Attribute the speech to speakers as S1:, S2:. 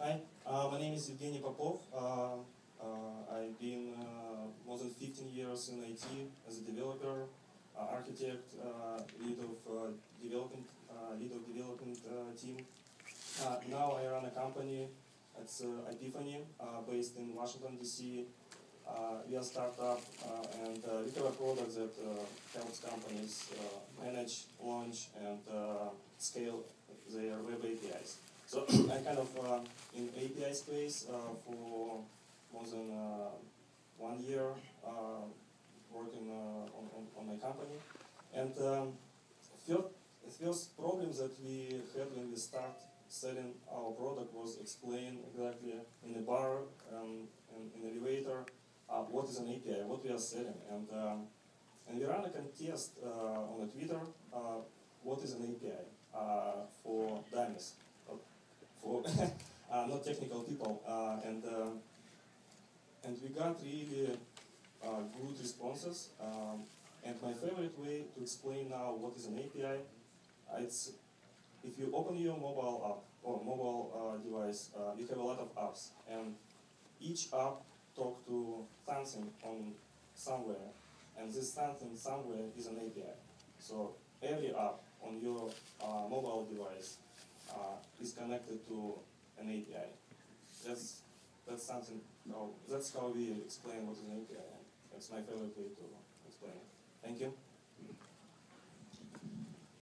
S1: Hi, my name is Evgeny Popov. I've been more than 15 years in IT as a developer, architect, lead of development team. Now I run a company. It's Epiphany, based in Washington D.C. We are a startup, and we have a product that helps companies manage, launch, and scale their web APIs. So I kind of in API space for more than 1 year working on my company. And first problem that we had when we start selling our product was explain exactly in a bar in elevator what is an API, what we are selling, and we ran a contest on Twitter. What is an API for dummies, for not technical people, and we got really good responses. And my favorite way to explain now what is an API, it's if you open your mobile app or mobile device, you have a lot of apps, and each app talk to something on somewhere, and this something somewhere is an API. So every app on your mobile device is connected to an API. That's something. That's how we explain what is an API. And that's my favorite way to explain it. Thank you.